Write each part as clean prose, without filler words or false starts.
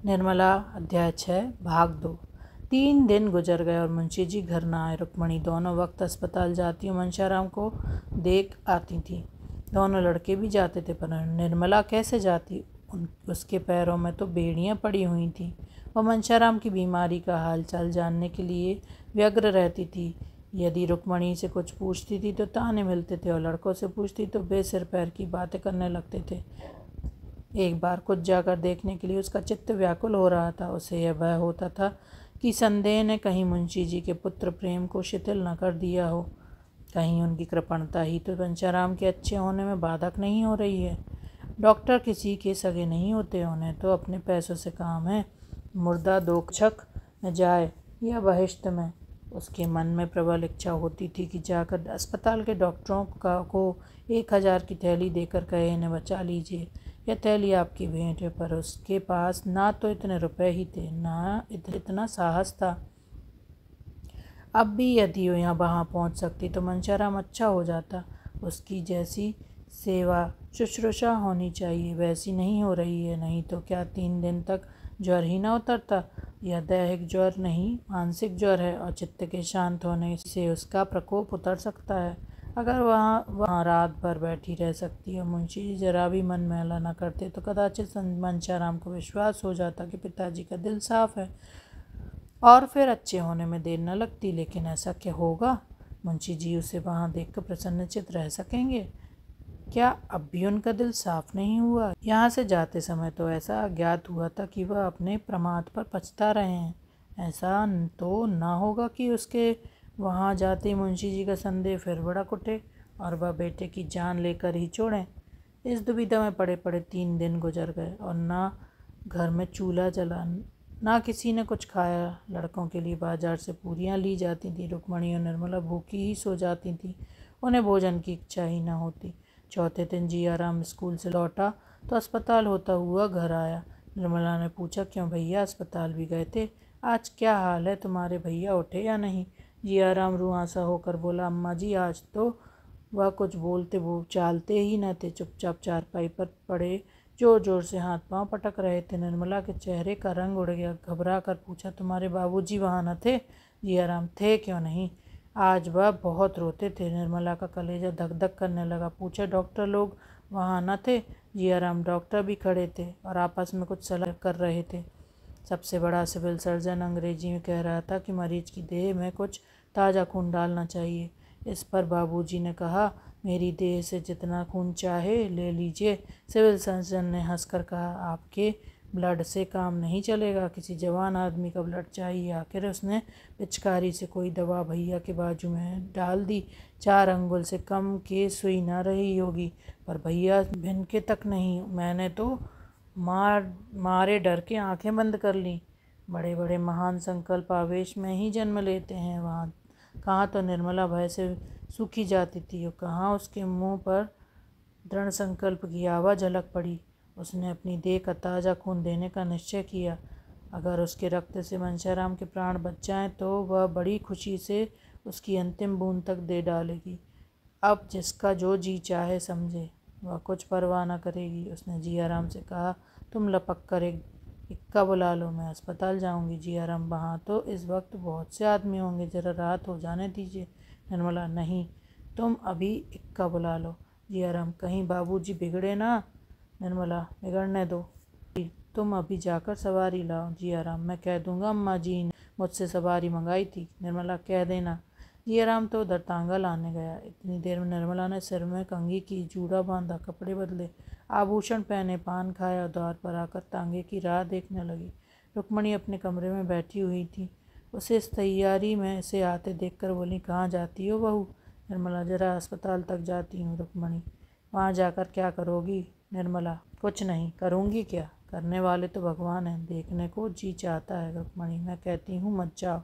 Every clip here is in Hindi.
निर्मला अध्याय 6 भाग 2। 3 दिन गुजर गए और मुंशी जी घर न आए। रुक्मणी दोनों वक्त अस्पताल जाती और मनशाराम को देख आती थी। दोनों लड़के भी जाते थे, पर निर्मला कैसे जाती? उसके पैरों में तो बेड़ियां पड़ी हुई थीं। वह मनशाराम की बीमारी का हालचाल जानने के लिए व्यग्र रहती थी। यदि रुक्मणी से कुछ पूछती थी तो ताने मिलते थे, और लड़कों से पूछती तो बेसिर पैर की बातें करने लगते थे। एक बार कुछ जाकर देखने के लिए उसका चित्त व्याकुल हो रहा था। उसे यह भय होता था कि संदेह ने कहीं मुंशी जी के पुत्र प्रेम को शिथिल न कर दिया हो। कहीं उनकी कृपणता ही तो पंचाराम के अच्छे होने में बाधक नहीं हो रही है। डॉक्टर किसी के सगे नहीं होते, उन्हें तो अपने पैसों से काम है। मुर्दा दोछक में जाए या बहिश्त में। उसके मन में प्रबल इच्छा होती थी कि जाकर अस्पताल के डॉक्टरों को 1000 की थैली देकर कहे, इन्हें बचा लीजिए, यह थैली आपकी भेंट है। पर उसके पास ना तो इतने रुपए ही थे, ना इतना साहस था। अब भी यदि वो वहाँ पहुँच सकती तो मनशाराम अच्छा हो जाता। उसकी जैसी सेवा शुश्रूषा होनी चाहिए वैसी नहीं हो रही है। नहीं तो क्या 3 दिन तक ज्वर ही न उतरता? यह दैहिक ज्वर नहीं, मानसिक ज्वर है, और चित्त के शांत होने से उसका प्रकोप उतर सकता है। अगर वहाँ रात भर बैठी रह सकती और मुंशी जी जरा भी मन मैला न करते तो कदाचित मनशाराम को विश्वास हो जाता कि पिताजी का दिल साफ है और फिर अच्छे होने में देर न लगती। लेकिन ऐसा क्या होगा? मुंशी जी उसे वहाँ देखकर प्रसन्नचित्त रह सकेंगे? क्या अब भी उनका दिल साफ नहीं हुआ? यहाँ से जाते समय तो ऐसा अज्ञात हुआ था कि वह अपने प्रमाद पर पछता रहे हैं। ऐसा तो न होगा कि उसके वहाँ जाते मुंशी जी का संदेह फिर बड़ा कुटे और वह बेटे की जान लेकर ही छोड़ें। इस दुविधा में पड़े पड़े 3 दिन गुजर गए और ना घर में चूल्हा जला, ना किसी ने कुछ खाया। लड़कों के लिए बाजार से पूरियाँ ली जाती थी। रुक्मणी और निर्मला भूखी ही सो जाती थी, उन्हें भोजन की इच्छा ही न होती। चौथे दिन जियाराम स्कूल से लौटा तो अस्पताल होता हुआ घर आया। निर्मला ने पूछा, क्यों भैया अस्पताल भी गए थे? आज क्या हाल है तुम्हारे? भैया उठे या नहीं? जियाराम रुआंसा होकर बोला, अम्मा जी आज तो वह कुछ बोलते चालते ही न थे। चुपचाप चारपाई पर पड़े जोर जोर से हाथ पांव पटक रहे थे। निर्मला के चेहरे का रंग उड़ गया। घबरा कर पूछा, तुम्हारे बाबूजी वहाँ न थे? जियाराम, थे क्यों नहीं, आज वह बहुत रोते थे। निर्मला का कलेजा धक धक करने लगा। पूछा, डॉक्टर लोग वहाँ न थे? जियाराम, डॉक्टर भी खड़े थे और आपस में कुछ सलाह कर रहे थे। सबसे बड़ा सिविल सर्जन अंग्रेजी में कह रहा था कि मरीज की देह में कुछ ताज़ा खून डालना चाहिए। इस पर बाबूजी ने कहा, मेरी देह से जितना खून चाहे ले लीजिए। सिविल सर्जन ने हंसकर कहा, आपके ब्लड से काम नहीं चलेगा, किसी जवान आदमी का ब्लड चाहिए। आखिर उसने पिचकारी से कोई दवा भैया के बाजू में डाल दी। 4 अंगुल से कम के सुई न रही होगी, पर भैया भिनके तक नहीं। मैंने तो मारे डर के आंखें बंद कर लीं। बड़े बड़े महान संकल्प आवेश में ही जन्म लेते हैं। वहाँ कहाँ तो निर्मला भय से सूखी जाती थी और कहाँ उसके मुंह पर दृढ़ संकल्प की आवाज़ झलक पड़ी। उसने अपनी देह का ताज़ा खून देने का निश्चय किया। अगर उसके रक्त से मनशाराम के प्राण बच जाएं तो वह बड़ी खुशी से उसकी अंतिम बूंद तक दे डालेगी। अब जिसका जो जी चाहे समझे, वह कुछ परवाह न करेगी। उसने जियाराम से कहा, तुम लपक कर एक इक्का बुला लो, मैं अस्पताल जाऊंगी। जियाराम, वहाँ तो इस वक्त बहुत से आदमी होंगे, ज़रा रात हो जाने दीजिए। निर्मला, नहीं, तुम अभी इक्का बुला लो। जियाराम, कहीं बाबूजी बिगड़े ना? निर्मला, बिगड़ने दो, तुम अभी जाकर सवारी लाओ। जियाराम, मैं कह दूंगा अम्मा जी ने मुझसे सवारी मंगाई थी। निर्मला, कह देना। जियाराम तो उधर तांगा लाने गया। इतनी देर में निर्मला ने सिर में कंघी की, जूड़ा बांधा, कपड़े बदले, आभूषण पहने, पान खाया, द्वार पर आकर तांगे की राह देखने लगी। रुक्मणी अपने कमरे में बैठी हुई थी। उसे इस तैयारी में से आते देखकर बोली, कहाँ जाती हो बहू? निर्मला, जरा अस्पताल तक जाती हूँ। रुक्मणी, वहाँ जाकर क्या करोगी? निर्मला, कुछ नहीं, करूँगी क्या? करने वाले तो भगवान हैं, देखने को जी चाहता है। रुक्मणी, मैं कहती हूँ मत जाओ।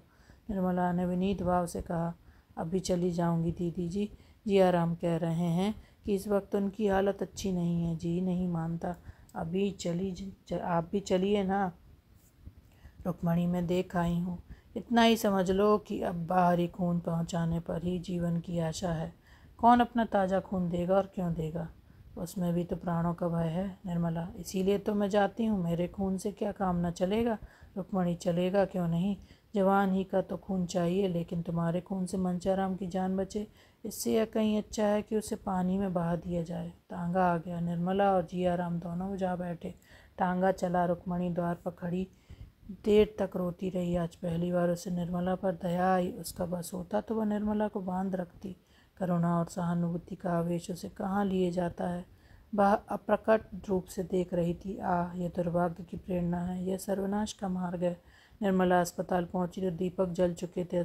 निर्मला ने विनीत भाव से कहा, अभी चली जाऊँगी दीदी जी। जियाराम कह रहे हैं कि इस वक्त उनकी हालत अच्छी नहीं है। जी नहीं मानता। अभी आप भी चलिए ना। रुक्मणी, मैं देख आई हूँ, इतना ही समझ लो कि अब बाहरी खून पहुँचाने पर ही जीवन की आशा है। कौन अपना ताज़ा खून देगा और क्यों देगा? उसमें भी तो प्राणों का भय है निर्मला, इसीलिए तो मैं जाती हूँ। मेरे खून से क्या काम न चलेगा रुक्मणी? चलेगा क्यों नहीं, जवान ही का तो खून चाहिए, लेकिन तुम्हारे खून से मंचाराम की जान बचे इससे यह कहीं अच्छा है कि उसे पानी में बहा दिया जाए। टांगा आ गया। निर्मला और जियाराम दोनों जा बैठे। टांगा चला। रुक्मणी द्वार पर खड़ी देर तक रोती रही। आज पहली बार उसे निर्मला पर दया आई। उसका बस होता तो वह निर्मला को बांध रखती। करुणा और सहानुभूति का आवेश उसे कहाँ लिए जाता है। वह अप्रकट रूप से देख रही थी। आह, यह दुर्भाग्य की प्रेरणा है, यह सर्वनाश का मार्ग है। निर्मला अस्पताल पहुंची तो दीपक जल चुके थे।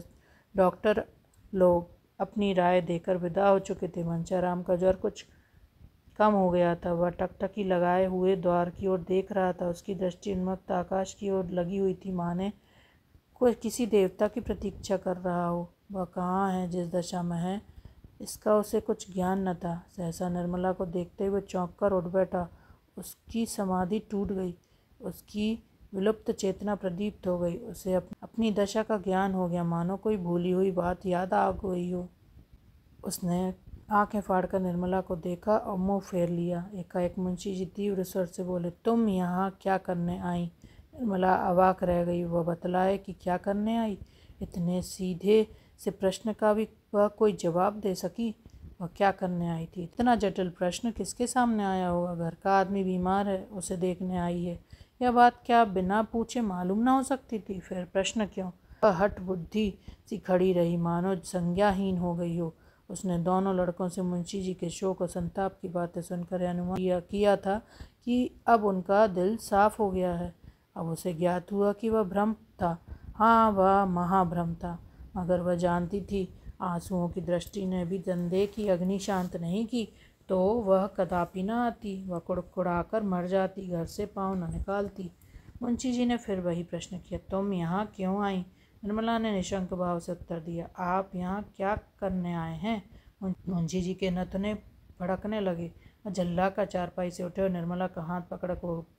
डॉक्टर लोग अपनी राय देकर विदा हो चुके थे। मंचाराम का ज्वर कुछ कम हो गया था। वह टकटकी लगाए हुए द्वार की ओर देख रहा था। उसकी दृष्टि उन्मुक्त आकाश की ओर लगी हुई थी, माने कोई किसी देवता की प्रतीक्षा कर रहा हो। वह कहाँ है, जिस दशा में है, इसका उसे कुछ ज्ञान न था। सहसा निर्मला को देखते हुए चौंक कर उठ बैठा। उसकी समाधि टूट गई। उसकी विलुप्त चेतना प्रदीप्त हो गई। उसे अपनी दशा का ज्ञान हो गया, मानो कोई भूली हुई बात याद आ गई हो। उसने आंखें फाड़कर निर्मला को देखा और मुंह फेर लिया। एकाएक मुंशी जी तीव्र स्वर से बोले, तुम यहाँ क्या करने आई? निर्मला अवाक रह गई। वह बतलाए कि क्या करने आई। इतने सीधे से प्रश्न का भी वह कोई जवाब दे सकी। वह क्या करने आई थी? इतना जटिल प्रश्न किसके सामने आया होगा? घर का आदमी बीमार है, उसे देखने आई है। यह बात क्या बिना पूछे मालूम ना हो सकती थी? फिर प्रश्न क्यों? वह हठ बुद्धि सी खड़ी रही, मानो संज्ञाहीन हो गई हो। उसने दोनों लड़कों से मुंशी जी के शोक और संताप की बातें सुनकर अनुमान किया था कि अब उनका दिल साफ हो गया है। अब उसे ज्ञात हुआ कि वह भ्रम था। हाँ, वह महाभ्रम था। मगर वह जानती थी, आंसुओं की दृष्टि ने भी संदेह की अग्नि शांत नहीं की तो वह कदापि न आती। वह कुड़कुड़ाकर मर जाती, घर से पाँव न निकालती। मुंशी जी ने फिर वही प्रश्न किया, तुम यहाँ क्यों आई? निर्मला ने निशंक भाव से उत्तर दिया, आप यहाँ क्या करने आए हैं? मुंशी जी के नथुने भड़कने लगे। झल्ला का चारपाई से उठे और निर्मला का हाथ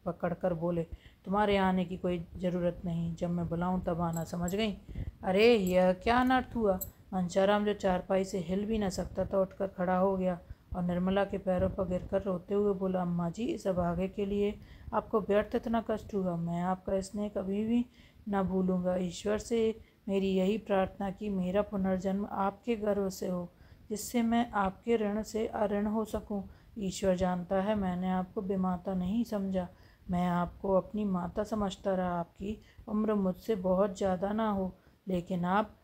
पकड़कर बोले, तुम्हारे आने की कोई ज़रूरत नहीं। जब मैं बुलाऊं तब आना, समझ गई? अरे, यह क्या अनर्थ हुआ? मंचाराम, जो चारपाई से हिल भी न सकता था, उठकर खड़ा हो गया और निर्मला के पैरों पर गिरकर रोते हुए बोला, अम्मा जी, इस अभागे के लिए आपको व्यर्थ इतना कष्ट हुआ। मैं आपका स्नेह कभी भी न भूलूंगा। ईश्वर से मेरी यही प्रार्थना कि मेरा पुनर्जन्म आपके गर्भ से हो, जिससे मैं आपके ऋण से अऋण हो सकूं। ईश्वर जानता है, मैंने आपको बेमाता नहीं समझा। मैं आपको अपनी माता समझता रहा। आपकी उम्र मुझसे बहुत ज़्यादा ना हो, लेकिन आप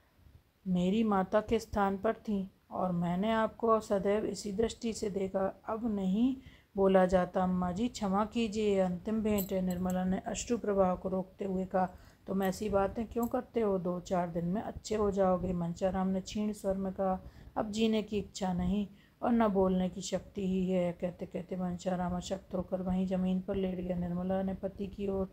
मेरी माता के स्थान पर थीं और मैंने आपको सदैव इसी दृष्टि से देखा। अब नहीं बोला जाता। अम्मा जी, क्षमा कीजिए, अंतिम भेंट है। निर्मला ने अश्रु प्रवाह को रोकते हुए कहा, तुम ऐसी बातें क्यों करते हो? 2-4 दिन में अच्छे हो जाओगे। मंचाराम ने क्षीण स्वर में कहा, अब जीने की इच्छा नहीं और न बोलने की शक्ति ही है। कहते कहते मंचाराम अशक्त होकर वहीं जमीन पर लेट गया। निर्मला ने पति की ओर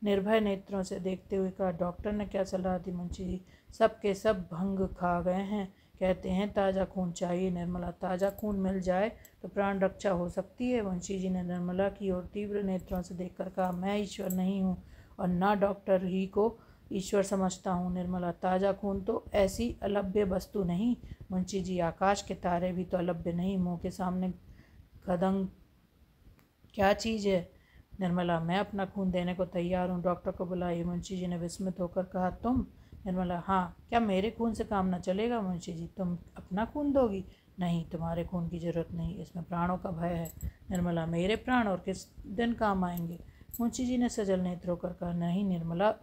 निर्भय नेत्रों से देखते हुए कहा, डॉक्टर ने क्या सलाह दी? मुंशी जी, सब के सब भंग खा गए हैं। कहते हैं ताज़ा खून चाहिए। निर्मला, ताज़ा खून मिल जाए तो प्राण रक्षा हो सकती है। मुंशी जी ने निर्मला की ओर तीव्र नेत्रों से देखकर कहा, मैं ईश्वर नहीं हूँ और ना डॉक्टर ही को ईश्वर समझता हूँ। निर्मला, ताज़ा खून तो ऐसी अलभ्य वस्तु नहीं। मुंशी जी, आकाश के तारे भी तो अलभ्य नहीं। मुँह के सामने गदंग क्या चीज़ है? निर्मला, मैं अपना खून देने को तैयार हूँ। डॉक्टर को बुलाइए। मुंशी जी ने विस्मित होकर कहा, तुम? निर्मला, हाँ, क्या मेरे खून से काम न चलेगा? मुंशी जी, तुम अपना खून दोगी? नहीं, तुम्हारे खून की जरूरत नहीं, इसमें प्राणों का भय है। निर्मला, मेरे प्राण और किस दिन काम आएंगे? मुंशी जी ने सजल नेत्र होकर कहा, नहीं निर्मला,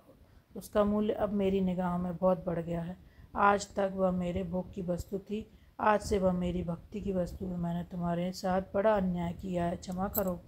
उसका मूल्य अब मेरी निगाहों में बहुत बढ़ गया है। आज तक वह मेरे भोग की वस्तु थी, आज से वह मेरी भक्ति की वस्तु है। मैंने तुम्हारे साथ बड़ा अन्याय किया है, क्षमा करो।